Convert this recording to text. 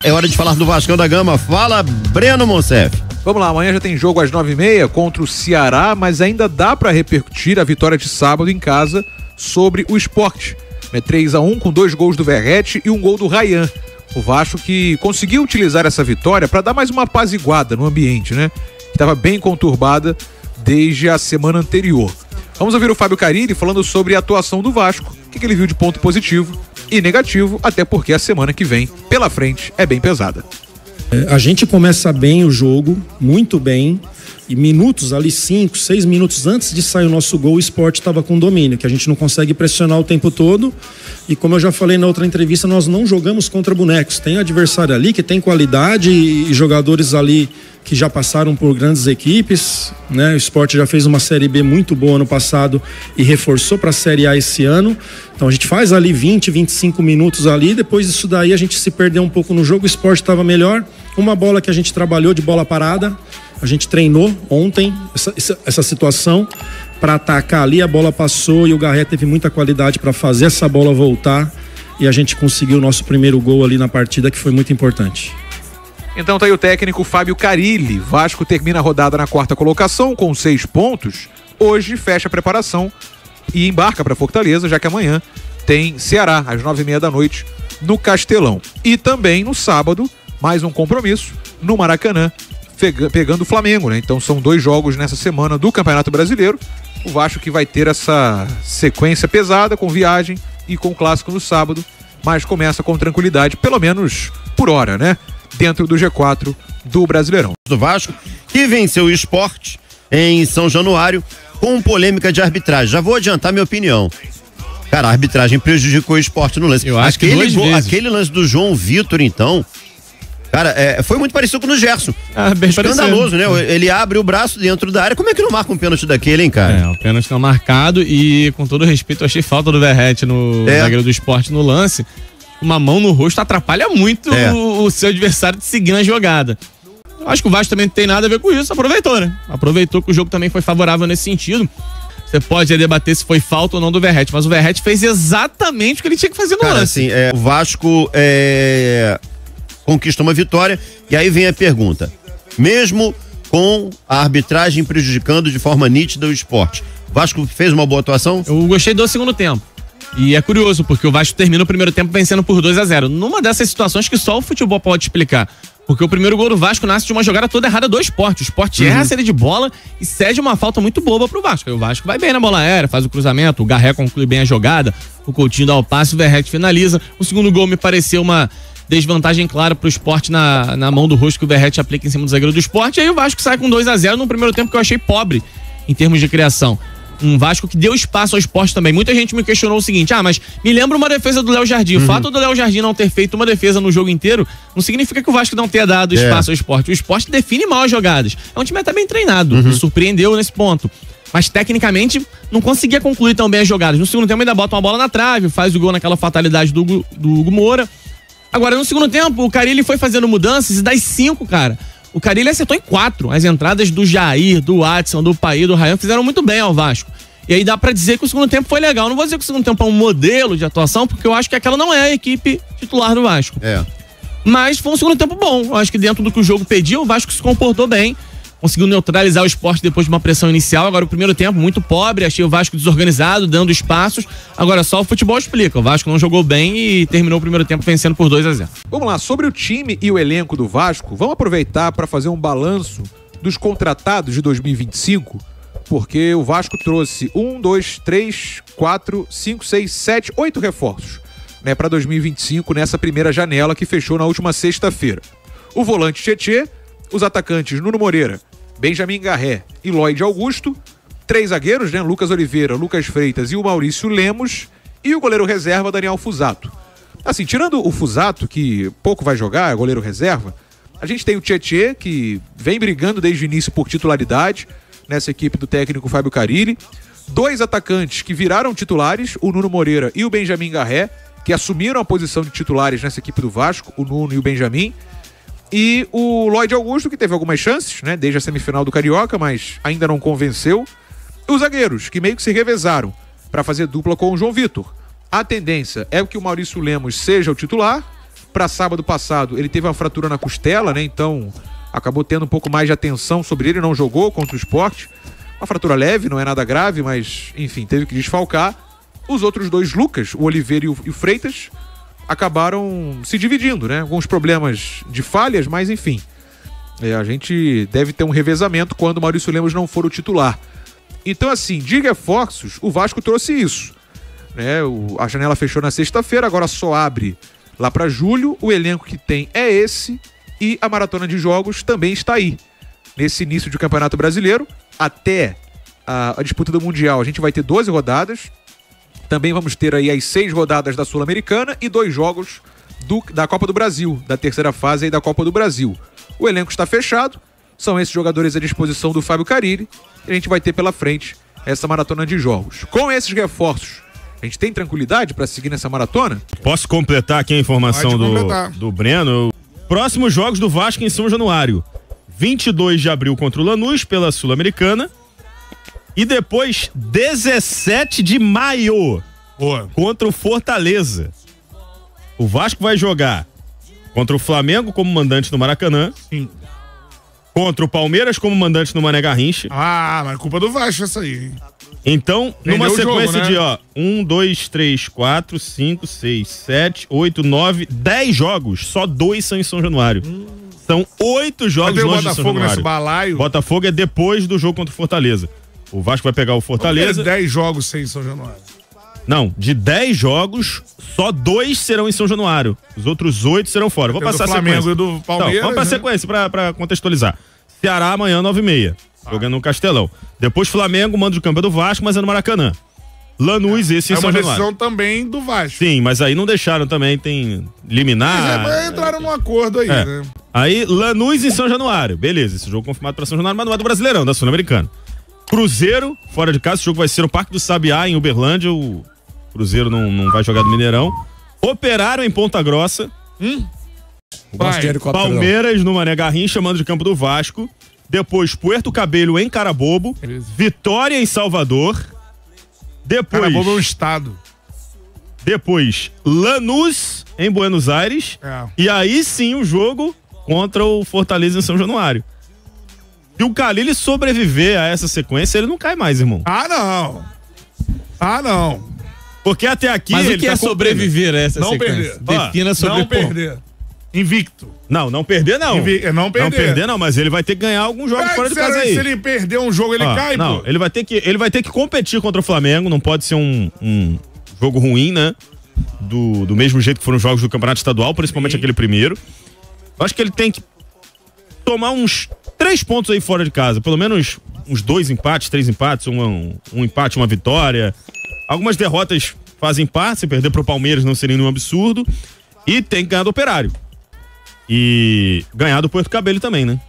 é hora de falar do Vascão da Gama. Fala, Breno Monsef. Vamos lá, amanhã já tem jogo às 9h30 contra o Ceará, mas ainda dá para repercutir a vitória de sábado em casa sobre o Sport. 3-1 com 2 gols do Verrete e 1 gol do Ryan. O Vasco que conseguiu utilizar essa vitória para dar mais uma apaziguada no ambiente, né? Que estava bem conturbada desde a semana anterior. Vamos ouvir o Fábio Carilli falando sobre a atuação do Vasco, o que ele viu de ponto positivo e negativo, até porque a semana que vem, pela frente, é bem pesada. A gente começa bem o jogo, muito bem, e minutos ali, 5, 6 minutos antes de sair o nosso gol, o Sport estava com domínio, que a gente não consegue pressionar o tempo todo. E como eu já falei na outra entrevista, nós não jogamos contra bonecos. Tem adversário ali que tem qualidade e jogadores ali que já passaram por grandes equipes, né? O Sport já fez uma Série B muito boa ano passado e reforçou para a Série A esse ano. Então a gente faz ali 20, 25 minutos ali, depois disso daí a gente se perdeu um pouco no jogo, o Sport estava melhor. Uma bola que a gente trabalhou de bola parada, a gente treinou ontem essa situação para atacar ali, a bola passou e o Garré teve muita qualidade para fazer essa bola voltar e a gente conseguiu o nosso primeiro gol ali na partida, que foi muito importante. Então tá aí o técnico Fábio Carilli. Vasco termina a rodada na 4ª colocação com 6 pontos. Hoje fecha a preparação e embarca para Fortaleza, já que amanhã tem Ceará às 9h30 da noite no Castelão. E também no sábado, mais um compromisso no Maracanã, pegando o Flamengo, né? Então são 2 jogos nessa semana do Campeonato Brasileiro. O Vasco que vai ter essa sequência pesada com viagem e com o clássico no sábado, mas começa com tranquilidade, pelo menos por hora, né? Dentro do G4 do Brasileirão. Do Vasco, que venceu o Sport em São Januário com polêmica de arbitragem. Já vou adiantar minha opinião. Cara, a arbitragem prejudicou o Sport no lance. Eu acho que aquele lance do João Vitor, então, cara, foi muito parecido com o do Gerson. Bem escandaloso, parecido, né? Ele abre o braço dentro da área. Como é que não marca um pênalti daquele, hein, cara? O pênalti não marcado e, com todo respeito, eu achei falta do Verrete no zagueiro do Sport no lance. Uma mão no rosto atrapalha muito o seu adversário de seguir na jogada. Eu acho que o Vasco também não tem nada a ver com isso, aproveitou, né? Aproveitou que o jogo também foi favorável nesse sentido. Você pode debater se foi falta ou não do Verrete, mas o Verrete fez exatamente o que ele tinha que fazer no lance. Assim, o Vasco conquista uma vitória e aí vem a pergunta. Mesmo com a arbitragem prejudicando de forma nítida o Sport, o Vasco fez uma boa atuação? Eu gostei do segundo tempo. E é curioso, porque o Vasco termina o primeiro tempo vencendo por 2-0. Numa dessas situações que só o futebol pode explicar. Porque o primeiro gol do Vasco nasce de uma jogada toda errada do Sport. O Sport erra a saída de bola e cede uma falta muito boba pro Vasco. Aí o Vasco vai bem na bola aérea, faz o cruzamento, o Garré conclui bem a jogada, o Coutinho dá o passe, o Verrete finaliza. O segundo gol me pareceu uma desvantagem clara pro Sport na mão do rosto que o Verrete aplica em cima do zagueiro do Sport. E aí o Vasco sai com 2-0 no primeiro tempo que eu achei pobre em termos de criação. Um Vasco que deu espaço ao Sport também. Muita gente me questionou o seguinte: mas me lembra uma defesa do Léo Jardim. O fato do Léo Jardim não ter feito uma defesa no jogo inteiro não significa que o Vasco não tenha dado espaço ao Sport. O Sport define mal as jogadas. É um time até bem treinado, me surpreendeu nesse ponto. Mas tecnicamente não conseguia concluir tão bem as jogadas. No segundo tempo ainda bota uma bola na trave, faz o gol naquela fatalidade do Hugo Moura. Agora, no segundo tempo, o Carilli foi fazendo mudanças e das 5, cara, o Carilli acertou em 4. As entradas do Jair, do Watson, do Paí, do Ryan fizeram muito bem ao Vasco. E aí dá pra dizer que o segundo tempo foi legal. Não vou dizer que o segundo tempo é um modelo de atuação, porque eu acho que aquela não é a equipe titular do Vasco. Mas foi um segundo tempo bom. Eu acho que dentro do que o jogo pediu, o Vasco se comportou bem. Conseguiu neutralizar o Sport depois de uma pressão inicial. Agora o primeiro tempo muito pobre, achei o Vasco desorganizado, dando espaços. Agora só o futebol explica. O Vasco não jogou bem e terminou o primeiro tempo vencendo por 2-0. Vamos lá, sobre o time e o elenco do Vasco, vamos aproveitar para fazer um balanço dos contratados de 2025, porque o Vasco trouxe 1, 2, 3, 4, 5, 6, 7, 8 reforços, né, para 2025 nessa primeira janela que fechou na última sexta-feira. O volante Tietê, os atacantes Nuno Moreira, Benjamin Garré e Lloyd Augusto, 3 zagueiros, né, Lucas Oliveira, Lucas Freitas e o Maurício Lemos, e o goleiro reserva Daniel Fusato. Assim, tirando o Fusato, que pouco vai jogar, é goleiro reserva, a gente tem o Tietê, que vem brigando desde o início por titularidade nessa equipe do técnico Fábio Carilli. 2 atacantes que viraram titulares, o Nuno Moreira e o Benjamin Garré, que assumiram a posição de titulares nessa equipe do Vasco, o Nuno e o Benjamin. E o Lloyd Augusto, que teve algumas chances, né, desde a semifinal do Carioca, mas ainda não convenceu. Os zagueiros, que meio que se revezaram para fazer dupla com o João Vitor. A tendência é que o Maurício Lemos seja o titular, para sábado passado, ele teve uma fratura na costela, né? Então acabou tendo um pouco mais de atenção sobre ele, não jogou contra o Sport. Uma fratura leve, não é nada grave, mas enfim, teve que desfalcar. Os outros dois, Lucas, o Oliveira e o Freitas, acabaram se dividindo, né? Alguns problemas de falhas, mas enfim. A gente deve ter um revezamento quando o Maurício Lemos não for o titular. Então, assim, de reforços, o Vasco trouxe isso, né? A janela fechou na sexta-feira, agora só abre lá para julho. O elenco que tem é esse e a maratona de jogos também está aí. Nesse início de Campeonato Brasileiro, até a disputa do Mundial, a gente vai ter 12 rodadas. Também vamos ter aí as 6 rodadas da Sul-Americana e 2 jogos da Copa do Brasil, da terceira fase aí da Copa do Brasil. O elenco está fechado, são esses jogadores à disposição do Fábio Carille, e a gente vai ter pela frente essa maratona de jogos. Com esses reforços, a gente tem tranquilidade para seguir nessa maratona? Posso completar aqui a informação do Breno? Próximos jogos do Vasco em São Januário. 22 de abril contra o Lanús pela Sul-Americana. E depois, 17 de maio, contra o Fortaleza. O Vasco vai jogar contra o Flamengo como mandante no Maracanã. Sim. Contra o Palmeiras como mandante no Mané Garrincha. Ah, mas é culpa do Vasco essa aí, hein? Então, numa sequência jogo, né? de 1, 2, 3, 4, 5, 6, 7, 8, 9, 10 jogos. Só 2 são em São Januário. São 8 jogos longe de São Botafogo Januário. nesse balaio. Botafogo é depois do jogo contra o Fortaleza. O Vasco vai pegar o Fortaleza. 10 jogos sem São Januário. Não, de 10 jogos, só 2 serão em São Januário. Os outros 8 serão fora. Vou passar a sequência. Do Flamengo e do Palmeiras. Então, vamos pra sequência pra contextualizar. Ceará amanhã, 9h30. Jogando no Castelão. Depois Flamengo, mando de campo do Vasco, mas é no Maracanã. Lanús, esse em São Januário. É uma decisão também do Vasco. Sim, mas aí não deixaram também, tem liminar. Mas entraram num acordo aí, né? Aí, Lanús em São Januário. Beleza, esse jogo confirmado pra São Januário, mas não é do Brasileirão, da Sul-Americana. Cruzeiro, fora de casa, esse jogo vai ser no Parque do Sabiá, em Uberlândia. O Cruzeiro não vai jogar no Mineirão. Operário em Ponta Grossa. Palmeiras no Mané Garrincha, mando de campo do Vasco. Depois, Puerto Cabello em Carabobo. Vitória em Salvador. Depois, Carabobo é um estado. Depois, Lanús em Buenos Aires. E aí sim o jogo contra o Fortaleza em São Januário. Se o Carille sobreviver a essa sequência, ele não cai mais, irmão. Ah, não. Porque até aqui. Mas ele o que é sobreviver a essa sequência? Defina sobre não perder. Invicto. Não perder não. Não perder. Não perder não, mas ele vai ter que ganhar alguns jogos fora de casa aí. Se ele perder um jogo, ele cai, não, pô. Ele vai ter que competir contra o Flamengo, não pode ser um jogo ruim, né? Do mesmo jeito que foram os jogos do Campeonato Estadual, principalmente aquele primeiro. Eu acho que ele tem que tomar uns 3 pontos aí fora de casa, pelo menos uns 2 empates, 3 empates, um empate, uma vitória. Algumas derrotas fazem parte, se perder pro Palmeiras não seria nenhum absurdo. E tem que ganhar do Operário. E ganhar do Puerto Cabello também, né?